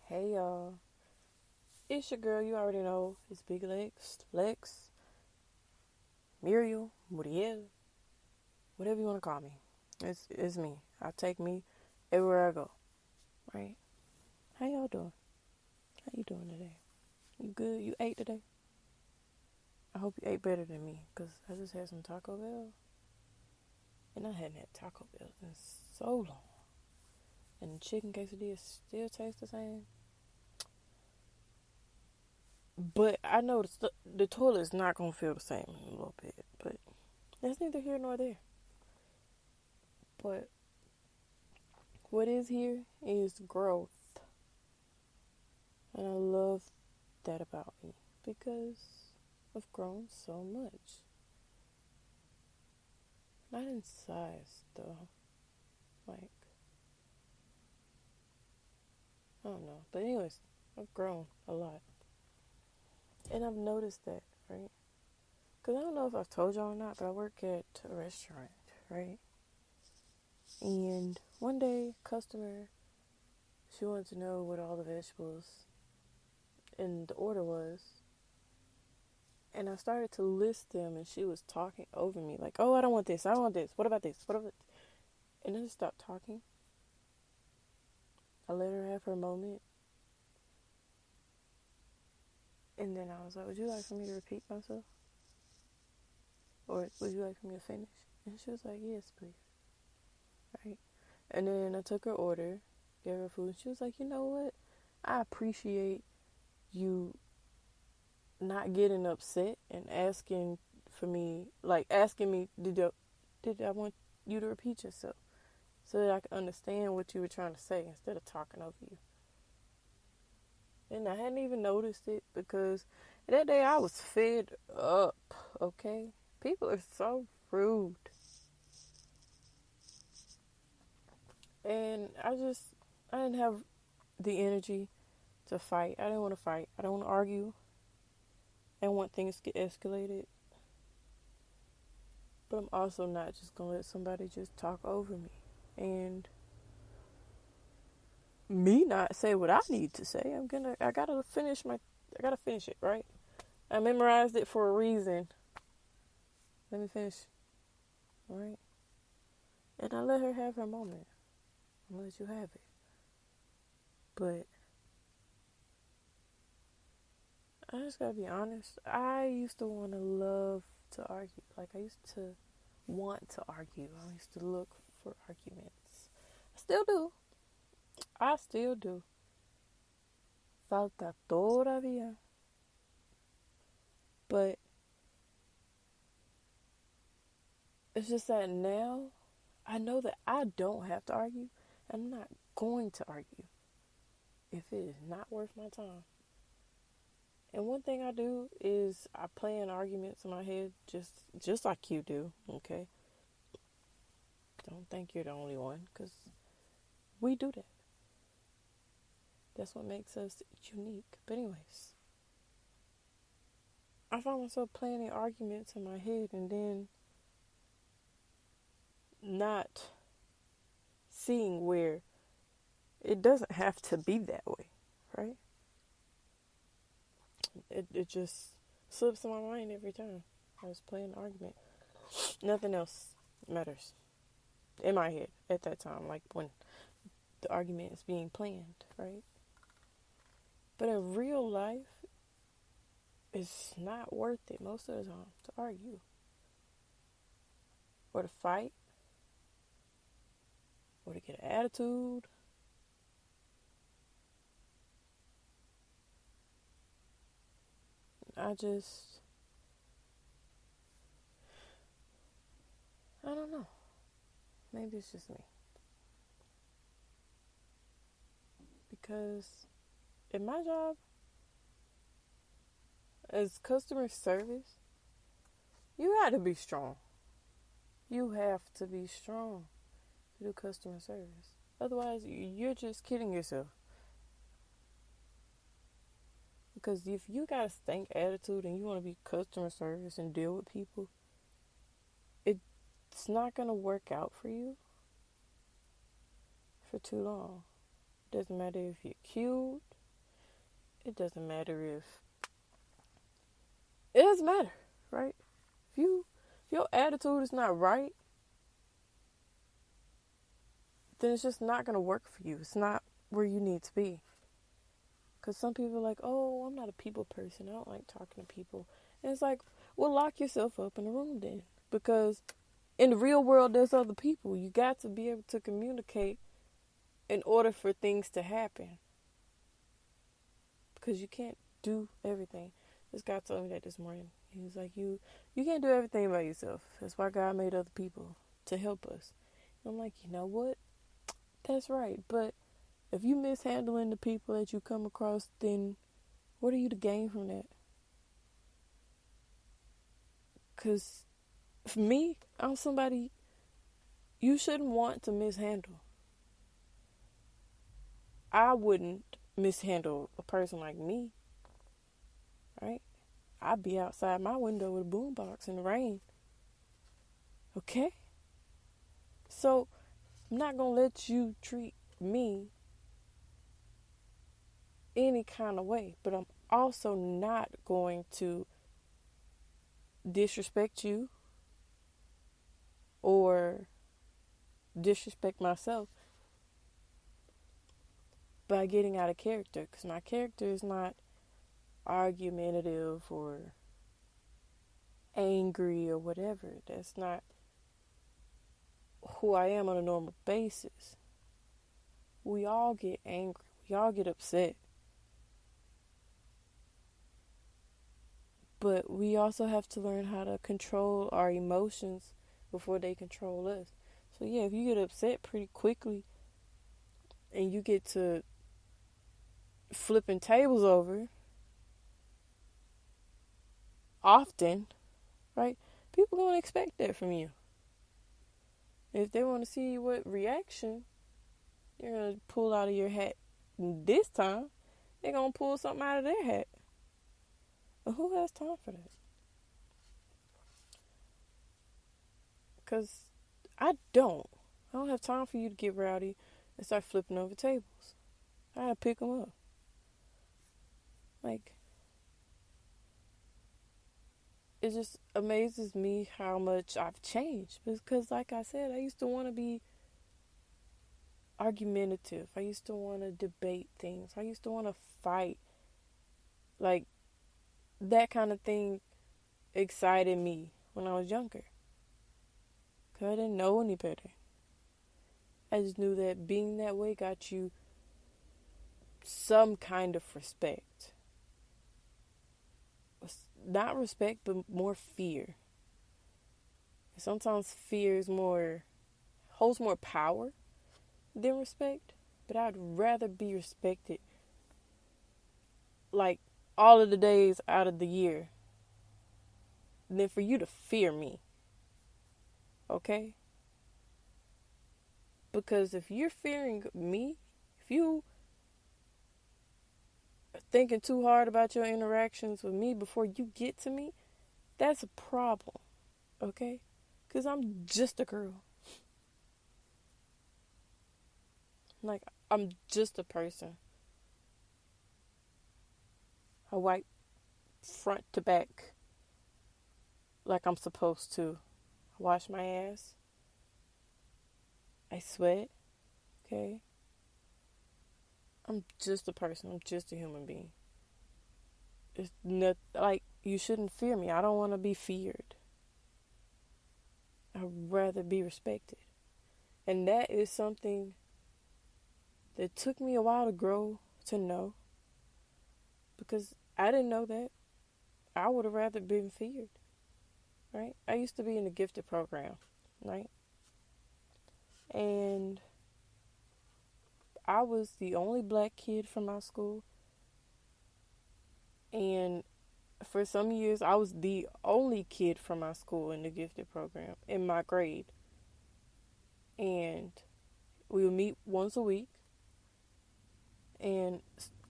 Hey y'all, it's your girl. You already know it's Big Legs, Lex, Muriel, Muriel, whatever you want to call me. It's me. I take me everywhere I go. Right? How y'all doing? How you doing today? You good? You ate today? I hope you ate better than me, cause I just had some Taco Bell, and I hadn't had Taco Bell in so long, and the chicken quesadilla still tastes the same. But I know the toilet's not gonna feel the same in a little bit, but that's neither here nor there. But what is here is growth. And I love that about me because I've grown so much. Not in size, though. Like, I don't know. But, anyways, I've grown a lot. And I've noticed that, right? Because I don't know if I've told y'all or not, but I work at a restaurant, right? And one day, customer, she wanted to know what all the vegetables in the order was. And I started to list them, and she was talking over me, like, "Oh, I don't want this. I don't want this. What about this? What about this?" And I just stopped talking. I let her have her moment. And then I was like, "Would you like for me to repeat myself? Or would you like for me to finish?" And she was like, "Yes, please." Right? And then I took her order, gave her food, and she was like, "You know what? I appreciate you not getting upset and asking for me, like asking me, did I want you to repeat yourself so that I could understand what you were trying to say instead of talking over you." And I hadn't even noticed it because that day I was fed up, okay? People are so rude. And I didn't have the energy to fight. I didn't want to fight. I don't want to argue. I want things to get escalated. But I'm also not just going to let somebody just talk over me. And me not say what I need to say. I gotta finish it, right? I memorized it for a reason. Let me finish, alright? And I let her have her moment. I'll let you have it. But I just gotta be honest. I used to want to love to argue. Like, I used to want to argue. I used to look for arguments. I still do. I still do. Falta todavía. But it's just that now I know that I don't have to argue. I'm not going to argue if it is not worth my time. And one thing I do is I plan arguments in my head just like you do, okay? Don't think you're the only one, because we do that. That's what makes us unique. But anyways, I find myself planning arguments in my head and then not seeing where it doesn't have to be that way, right? It just slips in my mind every time I was playing an argument. Nothing else matters in my head at that time, like when the argument is being planned, right? But in real life, it's not worth it most of the time to argue or to fight or to get an attitude. I don't know. Maybe it's just me. Because in my job as customer service, you got to be strong. You have to be strong to do customer service. Otherwise, you're just kidding yourself. Because if you got a stank attitude and you want to be customer service and deal with people, it's not going to work out for you for too long. It doesn't matter if you're cute. it doesn't matter if it doesn't matter, right? If your attitude is not right, then it's just not gonna work for you. It's not where you need to be. Because some people are like, oh, I'm not a people person. I don't like talking to people. And it's like, well, lock yourself up in a room then. Because in the real world, there's other people. You got to be able to communicate in order for things to happen. Because you can't do everything. This guy told me that this morning. He was like, you can't do everything by yourself. That's why God made other people to help us. And I'm like, you know what? That's right. But if you mishandling the people that you come across, then what are you to gain from that? Because for me, I'm somebody you shouldn't want to mishandle. I wouldn't mishandle a person like me, right? I'd be outside my window with a boombox in the rain. Okay? So, I'm not going to let you treat me any kind of way. But I'm also not going to disrespect you or disrespect myself by getting out of character. Because my character is not argumentative or angry or whatever. That's not who I am on a normal basis. We all get angry. We all get upset. But we also have to learn how to control our emotions before they control us. So yeah, if you get upset pretty quickly and you get to flipping tables over often, right? People gonna expect that from you. If they want to see what reaction you're gonna pull out of your hat this time, they're gonna pull something out of their hat. But who has time for that? Because I don't have time for you to get rowdy and start flipping over tables. I gotta pick them up. Like, it just amazes me how much I've changed. Because, like I said, I used to want to be argumentative. I used to want to debate things. I used to want to fight. Like, that kind of thing excited me when I was younger. Because I didn't know any better. I just knew that being that way got you some kind of respect. Not respect, but more fear. Sometimes fear is holds more power than respect. But I'd rather be respected like all of the days out of the year than for you to fear me. Okay? Because if you're fearing me, if you are thinking too hard about your interactions with me before you get to me, that's a problem. Okay? Because I'm just a girl. Like, I'm just a person. I wipe front to back like I'm supposed to. I wash my ass. I sweat. Okay? I'm just a person. I'm just a human being. It's not like you shouldn't fear me. I don't want to be feared. I'd rather be respected. And that is something that took me a while to grow to know. Because I didn't know that. I would have rather been feared. Right? I used to be in the gifted program. Right? And I was the only black kid from my school. And for some years, I was the only kid from my school in the gifted program in my grade. And we would meet once a week. And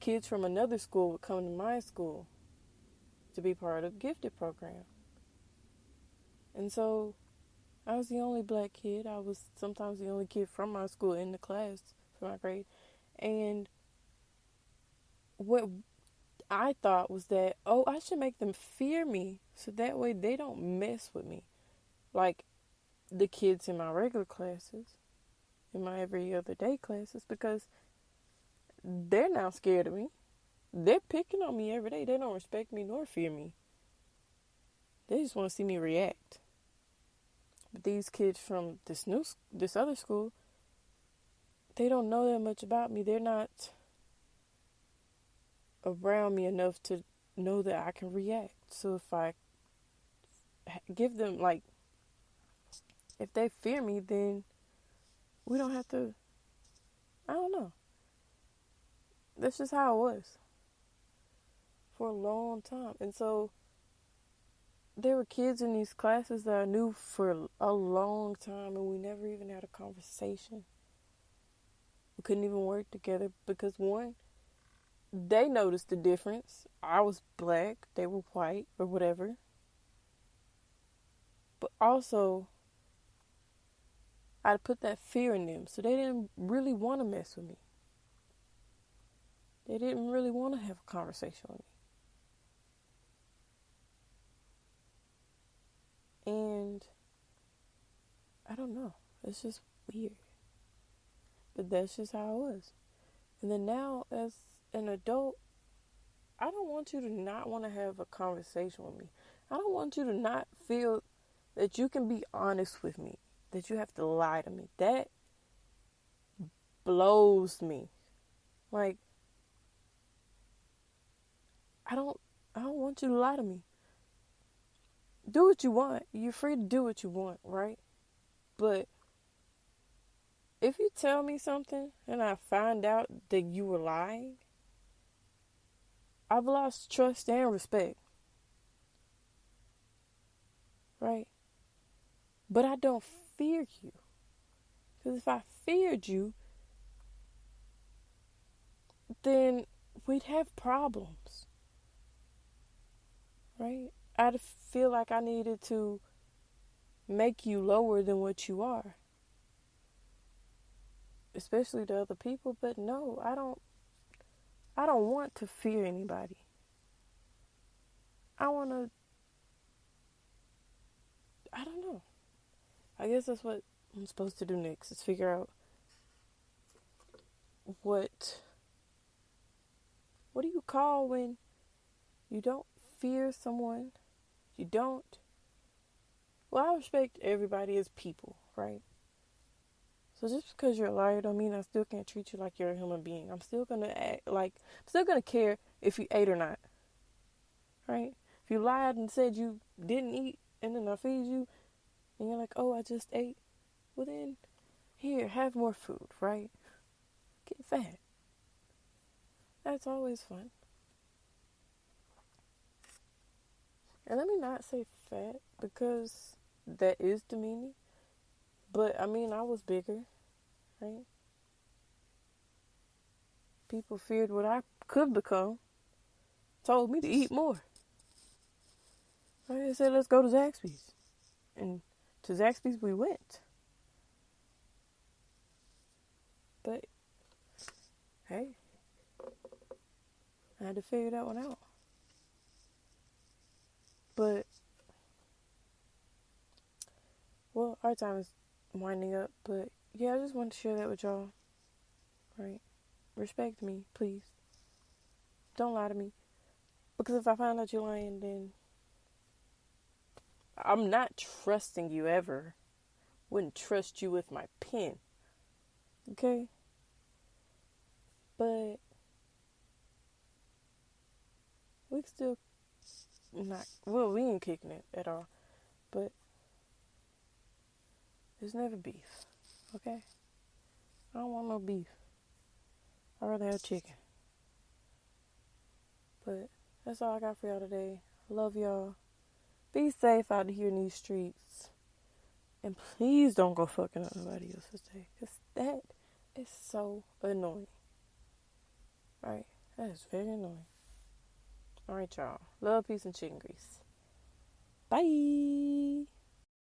kids from another school would come to my school to be part of the gifted program. And so I was the only black kid. I was sometimes the only kid from my school in the class for my grade. And what I thought was that, oh, I should make them fear me so that way they don't mess with me. Like the kids in my regular classes, in my every other day classes, because they're now scared of me. They're picking on me every day. They don't respect me nor fear me. They just want to see me react. But these kids from this other school, they don't know that much about me. They're not around me enough to know that I can react. So if I give them, like, if they fear me, then we don't have to, I don't know. That's just how it was for a long time. And so there were kids in these classes that I knew for a long time, and we never even had a conversation. We couldn't even work together because, one, they noticed the difference. I was black, they were white, or whatever. But also, I put that fear in them, so they didn't really want to mess with me. They didn't really want to have a conversation with me. And I don't know. It's just weird. But that's just how it was. And then now, as an adult, I don't want you to not want to have a conversation with me. I don't want you to not feel that you can be honest with me, that you have to lie to me. That blows me. Like, I don't want you to lie to me. Do what you want. You're free to do what you want, right? But if you tell me something and I find out that you were lying, I've lost trust and respect. Right? But I don't fear you. Because if I feared you, then we'd have problems. Right? I'd feel like I needed to make you lower than what you are. Especially to other people, but no, I don't want to fear anybody. I don't know. I guess that's what I'm supposed to do next, is figure out what do you call when you don't fear someone? You don't. Well, I respect everybody as people, right? So just because you're a liar don't mean I still can't treat you like you're a human being. I'm still gonna I'm still gonna care if you ate or not. Right? If you lied and said you didn't eat and then I feed you and you're like, oh, I just ate, well then, here, have more food, right? Get fat. That's always fun. And let me not say fat because that is demeaning. But I mean, I was bigger, right? People feared what I could become, told me to eat more. Right? They said, let's go to Zaxby's. And to Zaxby's we went. But, hey, I had to figure that one out. But, well, our time is winding up. But, yeah, I just wanted to share that with y'all. Right? Respect me, please. Don't lie to me. Because if I find out you're lying, then I'm not trusting you ever. Wouldn't trust you with my pen. Okay? But we can still not, well, we ain't kicking it at all. But there's never beef. Okay? I don't want no beef. I'd rather have chicken. But that's all I got for y'all today. Love y'all. Be safe out here in these streets. And please don't go fucking up nobody else's day. Because that is so annoying. Right? That is very annoying. Alright, y'all. Love, peace, and chicken grease. Bye.